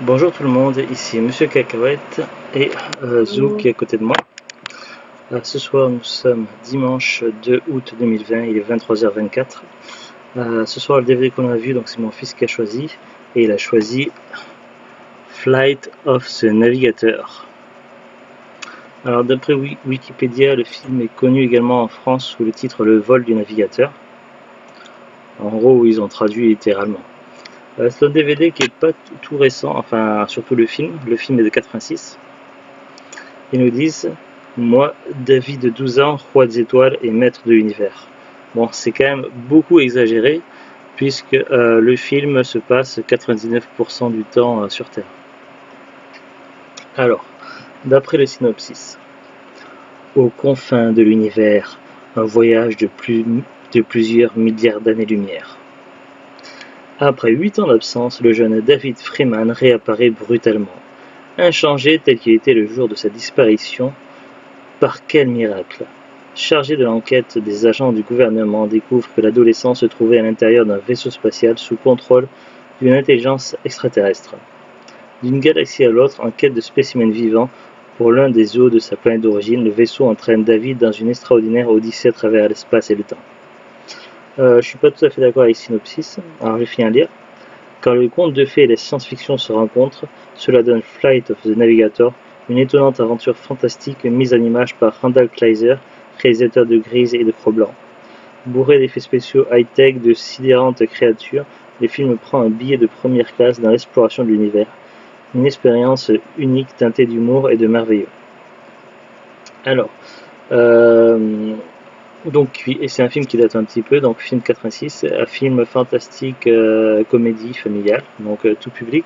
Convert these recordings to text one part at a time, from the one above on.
Bonjour tout le monde, ici Monsieur Cacahuète et Zou qui est à côté de moi. Ce soir nous sommes dimanche 2 août 2020, il est 23h24. Ce soir le DVD qu'on a vu, donc c'est mon fils qui a choisi, et il a choisi Flight of the Navigator. Alors d'après Wikipédia, le film est connu également en France sous le titre Le vol du navigateur. En gros, ils ont traduit littéralement. C'est un DVD qui est pas tout récent, enfin surtout le film est de 86. Ils nous disent moi, David de 12 ans, roi des étoiles et maître de l'univers. Bon, c'est quand même beaucoup exagéré, puisque le film se passe 99% du temps sur Terre. Alors, d'après le synopsis, aux confins de l'univers, un voyage de plusieurs milliards d'années-lumière. Après 8 ans d'absence, le jeune David Freeman réapparaît brutalement, inchangé tel qu'il était le jour de sa disparition. Par quel miracle? Chargé de l'enquête, des agents du gouvernement découvrent que l'adolescent se trouvait à l'intérieur d'un vaisseau spatial sous contrôle d'une intelligence extraterrestre. D'une galaxie à l'autre, en quête de spécimens vivants pour l'un des eaux de sa planète d'origine, le vaisseau entraîne David dans une extraordinaire odyssée à travers l'espace et le temps. Je suis pas tout à fait d'accord avec Synopsis, alors je finis à lire. Quand le conte de fées et la science-fiction se rencontrent, cela donne Flight of the Navigator, une étonnante aventure fantastique mise en image par Randall Kleiser, réalisateur de Grise et de Cro-Blanc. Bourré d'effets spéciaux high-tech, de sidérantes créatures, le film prend un billet de première classe dans l'exploration de l'univers. Une expérience unique teintée d'humour et de merveilleux. Alors, et c'est un film qui date un petit peu, donc film 86, un film fantastique, comédie familiale, donc tout public.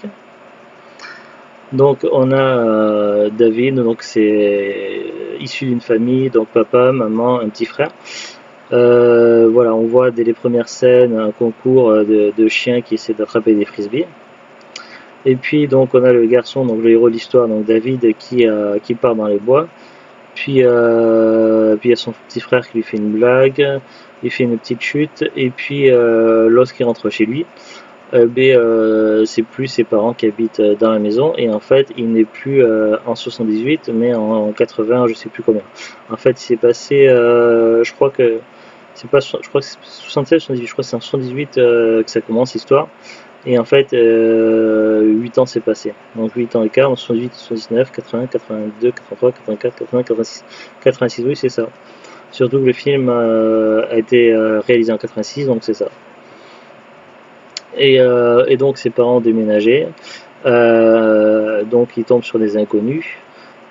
Donc on a David, donc c'est issu d'une famille, donc papa, maman, un petit frère. Voilà, on voit dès les premières scènes un concours de chiens qui essaient d'attraper des frisbees. Et puis donc on a le garçon, donc le héros de l'histoire, donc David, qui part dans les bois. Puis il y a son petit frère qui lui fait une blague, il fait une petite chute, et puis lorsqu'il rentre chez lui, c'est plus ses parents qui habitent dans la maison, et en fait il n'est plus en 78 mais en 80, je sais plus combien. En fait il s'est passé, je crois que c'est pas, je crois que c'est 76, 78, je crois que c'est en 78 que ça commence l'histoire. Et en fait, 8 ans s'est passé. Donc 8 ans écart, 78, 79, 80, 82, 83, 84, 80, 86. 86, oui, c'est ça. Surtout que le film a été réalisé en 86, donc c'est ça. Et donc ses parents ont déménagé. Donc ils tombent sur des inconnus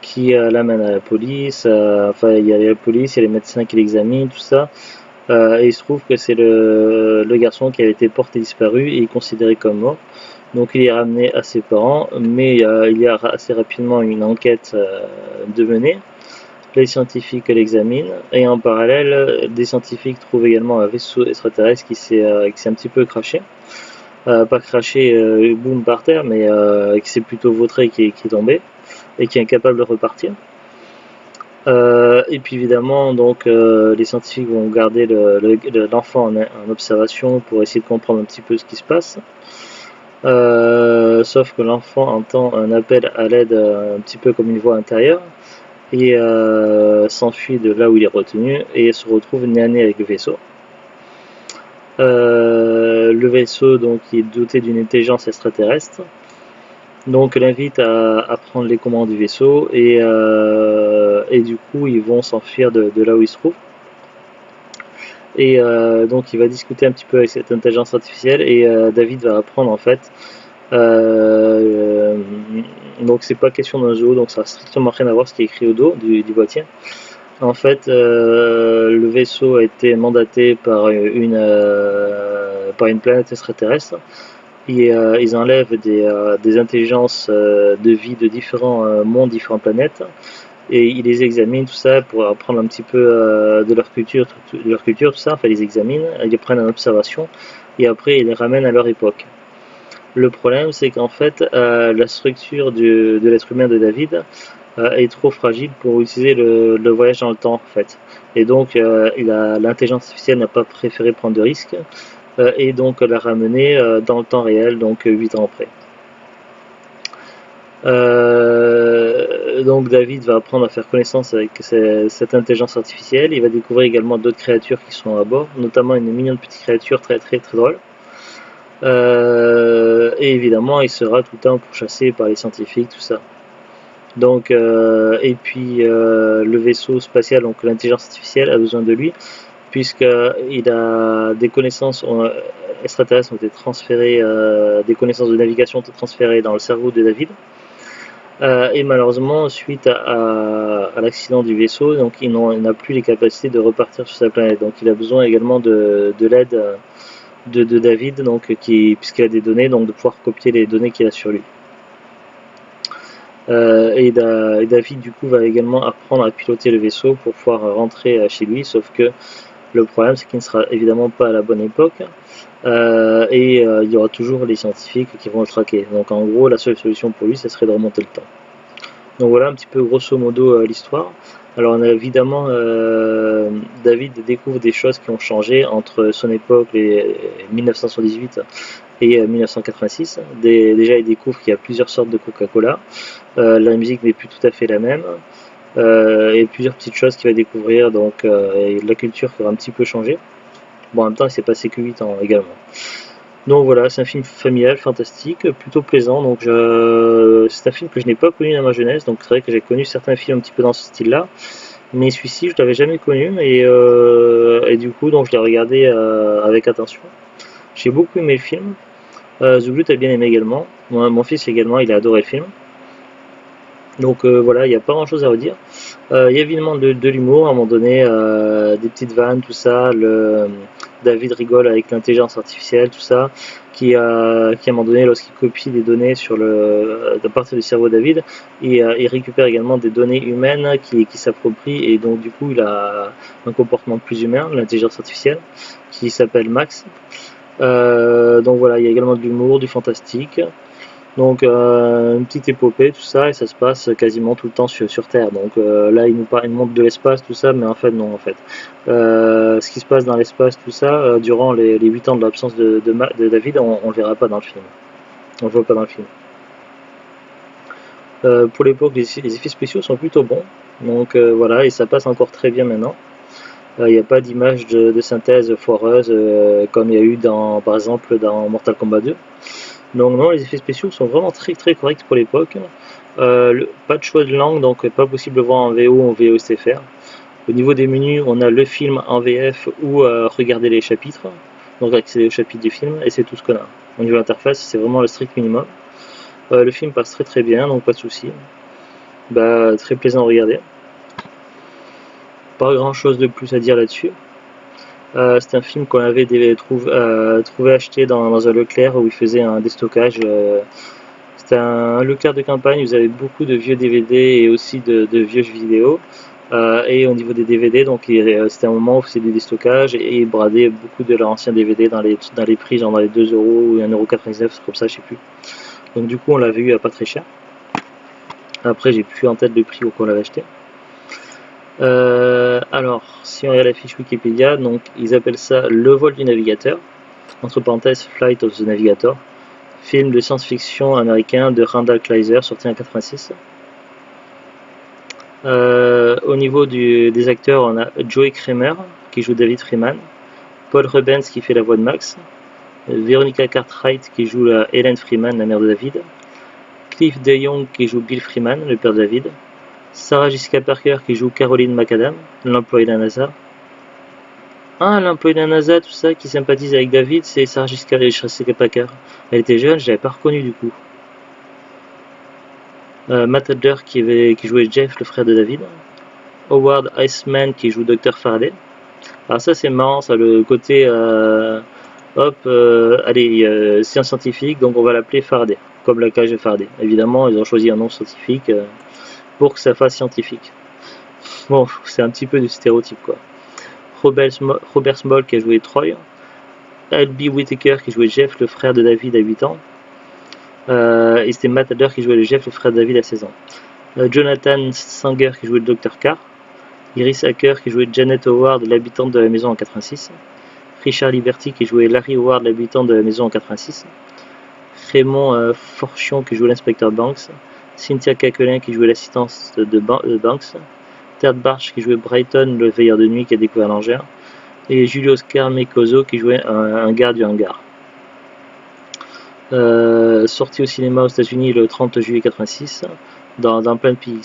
qui l'amènent à la police. Enfin, il y a la police, il y a les médecins qui l'examinent, tout ça. Et il se trouve que c'est le garçon qui avait été porté disparu et considéré comme mort. Donc il est ramené à ses parents, mais il y a assez rapidement une enquête de mener. Les scientifiques l'examinent, et en parallèle, des scientifiques trouvent également un vaisseau extraterrestre qui s'est un petit peu craché. Pas craché, boum par terre, mais qui s'est plutôt vautré, qui est tombé, et qui est incapable de repartir. Et puis évidemment, donc les scientifiques vont garder l'enfant en observation pour essayer de comprendre un petit peu ce qui se passe. Sauf que l'enfant entend un appel à l'aide un petit peu comme une voix intérieure et s'enfuit de là où il est retenu et se retrouve nez à nez avec le vaisseau. Le vaisseau donc est doté d'une intelligence extraterrestre. Donc l'invite à prendre les commandes du vaisseau et du coup ils vont s'enfuir de là où ils se trouvent. Et donc il va discuter un petit peu avec cette intelligence artificielle et David va apprendre en fait. Donc c'est pas question d'un zoo, donc ça n'a strictement rien à voir ce qui est écrit au dos du boîtier. En fait, le vaisseau a été mandaté par une planète extraterrestre. Et ils enlèvent des intelligences de vie de différents mondes, différentes planètes, et ils les examinent tout ça pour apprendre un petit peu de leur culture, tout ça. Enfin, ils les examinent, ils les prennent en observation, et après ils les ramènent à leur époque. Le problème, c'est qu'en fait, la structure de l'être humain de David est trop fragile pour utiliser le voyage dans le temps, en fait. Et donc, l'intelligence artificielle n'a pas préféré prendre de risques, et donc l'a ramené dans le temps réel, donc 8 ans après. Donc David va apprendre à faire connaissance avec cette intelligence artificielle. Il va découvrir également d'autres créatures qui sont à bord, notamment une mignonne petite créature très très très drôle. Et évidemment, il sera tout le temps pourchassé par les scientifiques, tout ça. Donc, et puis le vaisseau spatial, donc l'intelligence artificielle, a besoin de lui, puisqu'il a des connaissances extraterrestres ont été transférées, des connaissances de navigation ont été transférées dans le cerveau de David. Et malheureusement, suite à l'accident du vaisseau, donc il n'a plus les capacités de repartir sur sa planète. Donc il a besoin également de l'aide de David, donc, puisqu'il a des données, donc de pouvoir copier les données qu'il a sur lui. Et David du coup va également apprendre à piloter le vaisseau pour pouvoir rentrer chez lui, sauf que le problème c'est qu'il ne sera évidemment pas à la bonne époque, et il y aura toujours les scientifiques qui vont le traquer. Donc en gros la seule solution pour lui ce serait de remonter le temps. Donc voilà un petit peu grosso modo l'histoire. Alors on a évidemment David découvre des choses qui ont changé entre son époque, les 1978 et 1986. Déjà il découvre qu'il y a plusieurs sortes de Coca-Cola, la musique n'est plus tout à fait la même, et plusieurs petites choses qu'il va découvrir, donc et la culture qui aura un petit peu changé. Bon en même temps il s'est passé que 8 ans également. Donc voilà, c'est un film familial, fantastique, plutôt plaisant. Donc c'est un film que je n'ai pas connu dans ma jeunesse, donc c'est vrai que j'ai connu certains films un petit peu dans ce style-là, mais celui-ci je l'avais jamais connu, et du coup donc je l'ai regardé avec attention. J'ai beaucoup aimé le film. Zuglut a bien aimé également. Mon fils également, il a adoré le film. Donc voilà, il n'y a pas grand chose à redire. Il y a évidemment de l'humour, à un moment donné, des petites vannes, tout ça. David rigole avec l'intelligence artificielle, tout ça, qui à un moment donné, lorsqu'il copie des données à partir du cerveau de David, il récupère également des données humaines qui s'approprient, et donc du coup il a un comportement plus humain, l'intelligence artificielle, qui s'appelle Max. Donc voilà, il y a également de l'humour, du fantastique. Donc une petite épopée, tout ça, et ça se passe quasiment tout le temps sur Terre. Donc là, il nous montre de l'espace, tout ça, mais en fait non, en fait. Ce qui se passe dans l'espace, tout ça, durant les 8 ans de l'absence de David, on le verra pas dans le film. On le voit pas dans le film. Pour l'époque, les effets spéciaux sont plutôt bons. Donc voilà, et ça passe encore très bien maintenant. Il n'y a pas d'image de synthèse foireuse comme il y a eu par exemple dans Mortal Kombat 2. Donc non, les effets spéciaux sont vraiment très très corrects pour l'époque. Pas de choix de langue, donc pas possible de voir en VO ou en VOSTFR. Au niveau des menus, on a le film en VF ou regarder les chapitres, donc accéder aux chapitres du film, et c'est tout ce qu'on a. Au niveau de l'interface, c'est vraiment le strict minimum. Le film passe très très bien, donc pas de soucis. Très plaisant à regarder. Pas grand chose de plus à dire là-dessus. C'est un film qu'on avait trouvé acheté dans un Leclerc où il faisait un déstockage. C'était un Leclerc de campagne, vous avez beaucoup de vieux DVD et aussi de vieux jeux vidéo. Et au niveau des DVD, donc c'était un moment où c'était du déstockage, et ils bradaient beaucoup de leurs anciens DVD dans les prix, genre dans les 2€ ou 1,99€, c'est comme ça, je sais plus. Donc du coup on l'avait eu à pas très cher. Après j'ai plus en tête le prix auquel on l'avait acheté. Alors, si on regarde la fiche Wikipédia, donc ils appellent ça Le vol du navigateur, entre parenthèses Flight of the Navigator, film de science-fiction américain de Randall Kleiser, sorti en 86. Au niveau des acteurs, on a Joey Kramer qui joue David Freeman, Paul Rubens qui fait la voix de Max, Veronica Cartwright qui joue Helen Freeman, la mère de David, Cliff DeYoung qui joue Bill Freeman, le père de David, Sarah Jessica Parker qui joue Caroline McAdam, l'employée de la NASA. L'employée de la NASA, tout ça, qui sympathise avec David, c'est Sarah Jessica Parker. Elle était jeune, je l'avais pas reconnue du coup. Matt Adler qui jouait Jeff, le frère de David. Howard Iceman qui joue Dr Faraday. Alors ça c'est marrant, ça, le côté c'est un scientifique, donc on va l'appeler Faraday, comme la cage de Faraday. Évidemment ils ont choisi un nom scientifique pour que ça fasse scientifique. Bon, c'est un petit peu du stéréotype quoi. Robert Small qui a joué Troy. L.B. Whittaker qui jouait Jeff, le frère de David à 8 ans. Et c'était Matt Adler qui jouait le Jeff, le frère de David à 16 ans. Jonathan Sanger qui jouait le Dr Carr. Iris Hacker qui jouait Janet Howard, l'habitante de la maison en 86. Richard Liberty qui jouait Larry Howard, l'habitant de la maison en 86. Raymond Forchion qui jouait l'inspecteur Banks. Cynthia Caquelin qui jouait l'assistance de Banks, Ted Barch qui jouait Brighton, le veilleur de nuit qui a découvert l'Angers, et Julio Oscar Mecoso qui jouait un gars du hangar. Sorti au cinéma aux États-Unis le 30 juillet 86, dans plein de pays,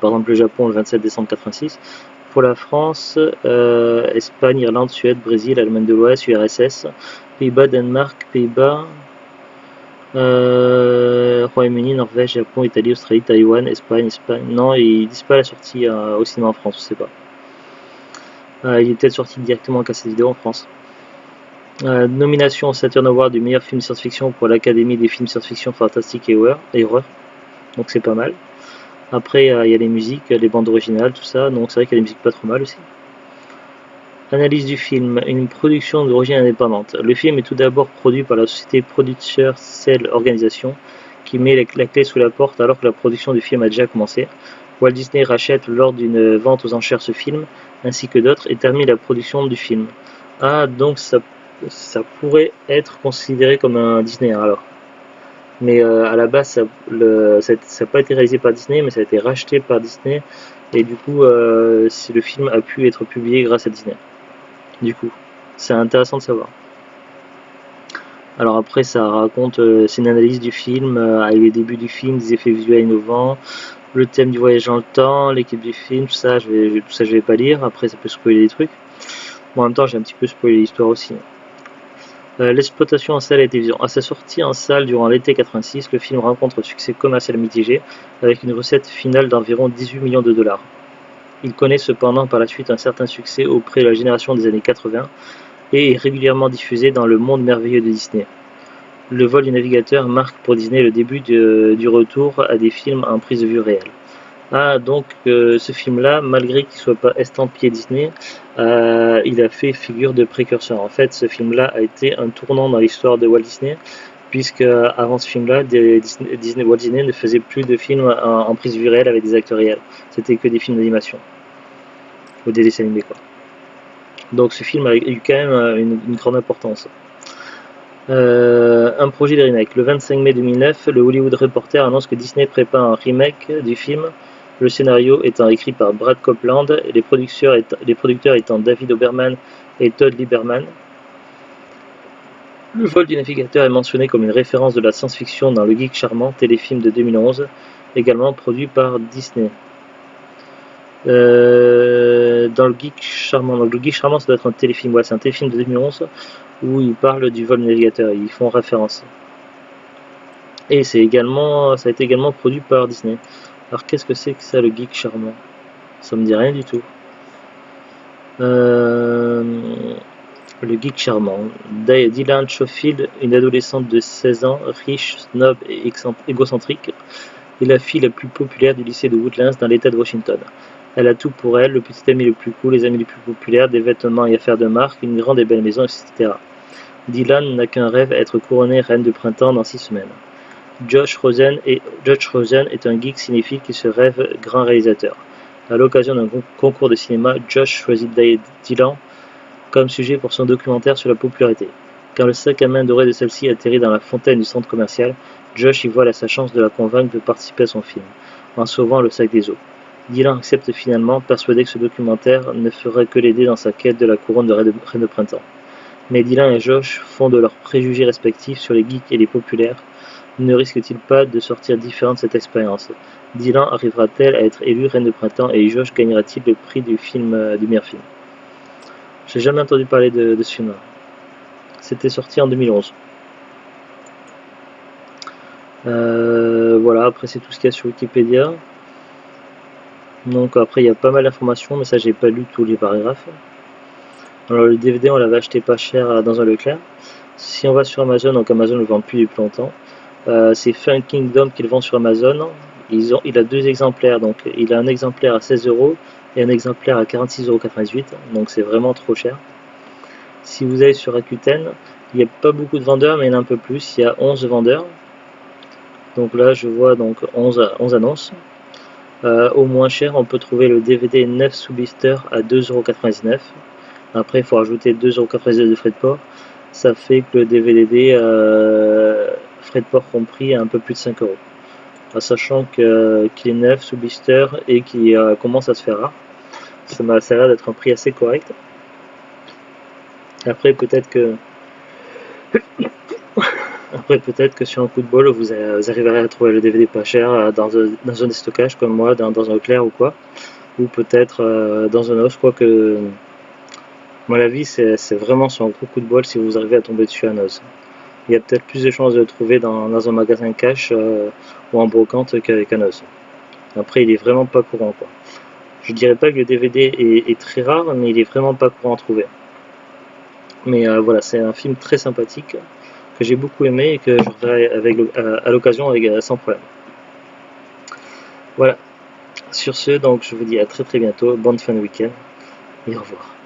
par exemple le Japon le 27 décembre 86. Pour la France, Espagne, Irlande, Suède, Brésil, Allemagne de l'Ouest, URSS, Pays-Bas, Danemark, Pays-Bas, Royaume-Uni, Norvège, Japon, Italie, Australie, Taïwan, Espagne. Non, ils disent pas la sortie au cinéma en France, je sais pas. Il est peut-être sorti directement en cassette vidéo en France. Nomination au Saturn Award du meilleur film science-fiction pour l'Académie des films science-fiction fantastique et horreur. Donc c'est pas mal. Après il y a les musiques, les bandes originales, tout ça. Donc c'est vrai qu'il y a des musiques pas trop mal aussi. Analyse du film, une production d'origine indépendante. Le film est tout d'abord produit par la société Producer Cell Organisation qui met la clé sous la porte alors que la production du film a déjà commencé. Walt Disney rachète lors d'une vente aux enchères ce film, ainsi que d'autres, et termine la production du film. Ah, donc ça pourrait être considéré comme un Disney alors. Mais à la base, ça n'a pas été réalisé par Disney, mais ça a été racheté par Disney. Et du coup, le film a pu être publié grâce à Disney. Du coup, c'est intéressant de savoir. Alors après, ça raconte, c'est une analyse du film, avec les débuts du film, des effets visuels innovants, le thème du voyage dans le temps, l'équipe du film, tout ça, je vais pas lire. Après, ça peut spoiler des trucs. Bon, en même temps, j'ai un petit peu spoilé l'histoire aussi. L'exploitation en salle et télévision. À sa sortie en salle durant l'été 86, le film rencontre un succès commercial mitigé, avec une recette finale d'environ 18 millions de dollars. Il connaît cependant par la suite un certain succès auprès de la génération des années 80 et est régulièrement diffusé dans le monde merveilleux de Disney. Le vol du navigateur marque pour Disney le début du retour à des films en prise de vue réelle. Ah, donc ce film-là, malgré qu'il ne soit pas estampillé Disney, il a fait figure de précurseur. En fait, ce film-là a été un tournant dans l'histoire de Walt Disney, puisque avant ce film-là, Walt Disney ne faisait plus de films en prise de vue réelle avec des acteurs réels. C'était que des films d'animation, ou des dessins animés, quoi. Donc ce film a eu quand même une grande importance. Un projet de remake. Le 25 mai 2009, le Hollywood Reporter annonce que Disney prépare un remake du film, le scénario étant écrit par Brad Copeland et les producteurs étant David Oberman et Todd Lieberman. Le vol du navigateur est mentionné comme une référence de la science-fiction dans Le Geek Charmant, téléfilm de 2011, également produit par Disney. Dans le Geek Charmant, donc le Geek Charmant, ça doit être un téléfilm, ouais, c'est un téléfilm de 2011 où ils parlent du vol du navigateur, ils font référence. Et ça a été également produit par Disney. Alors qu'est-ce que c'est que ça, le Geek Charmant? Ça me dit rien du tout. Le Geek Charmant. Dylan Schofield, une adolescente de 16 ans, riche, snob et égocentrique, est la fille la plus populaire du lycée de Woodlands dans l'état de Washington. Elle a tout pour elle, le petit ami le plus cool, les amis les plus populaires, des vêtements et affaires de marque, une grande et belle maison, etc. Dylan n'a qu'un rêve, être couronnée reine du printemps dans 6 semaines. Josh Rosen est un geek cinéphile qui se rêve grand réalisateur. À l'occasion d'un concours de cinéma, Josh choisit Dylan comme sujet pour son documentaire sur la popularité. Quand le sac à main doré de celle-ci atterrit dans la fontaine du centre commercial, Josh y voit sa chance de la convaincre de participer à son film, en sauvant le sac des eaux. Dylan accepte finalement, persuadé que ce documentaire ne fera que l'aider dans sa quête de la couronne de reine de printemps. Mais Dylan et Josh font de leurs préjugés respectifs sur les geeks et les populaires. Ne risque-t-il pas de sortir différent de cette expérience? Dylan arrivera-t-elle à être élue reine de printemps et Josh gagnera-t-il le prix du meilleur film? J'ai jamais entendu parler de ce film-là. C'était sorti en 2011. Voilà, après c'est tout ce qu'il y a sur Wikipédia. Donc après il y a pas mal d'informations, mais ça j'ai pas lu tous les paragraphes. Alors le DVD on l'avait acheté pas cher dans un Leclerc. Si on va sur Amazon, donc Amazon le vend plus depuis longtemps. C'est Fun Kingdom qui le vend sur Amazon. Il a 2 exemplaires, donc il a un exemplaire à 16 € et un exemplaire à 46,98 €, donc c'est vraiment trop cher. Si vous allez sur Rakuten, il n'y a pas beaucoup de vendeurs, mais il y en a un peu plus, il y a 11 vendeurs. Donc là je vois donc 11 annonces. Au moins cher, on peut trouver le DVD 9 sous blister à 2,99 €. Après il faut rajouter 2,99 € de frais de port. Ça fait que le DVD, frais de port compris, à un peu plus de 5 €. sachant qu'il est neuf sous blister et qu'il commence à se faire rare. Ça m'a l'air d'être un prix assez correct. Après peut-être que sur un coup de bol vous arriverez à trouver le DVD pas cher dans un déstockage comme moi, dans un Leclerc ou quoi, ou peut-être dans un os, quoique à mon avis c'est vraiment sur un gros coup de bol si vous arrivez à tomber dessus à os. Il y a peut-être plus de chances de le trouver dans un magasin cash ou en brocante qu'avec un os. Après il est vraiment pas courant quoi. Je dirais pas que le DVD est très rare, mais il est vraiment pas courant à trouver. Mais voilà, c'est un film très sympathique que j'ai beaucoup aimé et que je reverrai à l'occasion sans problème. Voilà. Sur ce, donc je vous dis à très très bientôt, bonne fin de week-end et au revoir.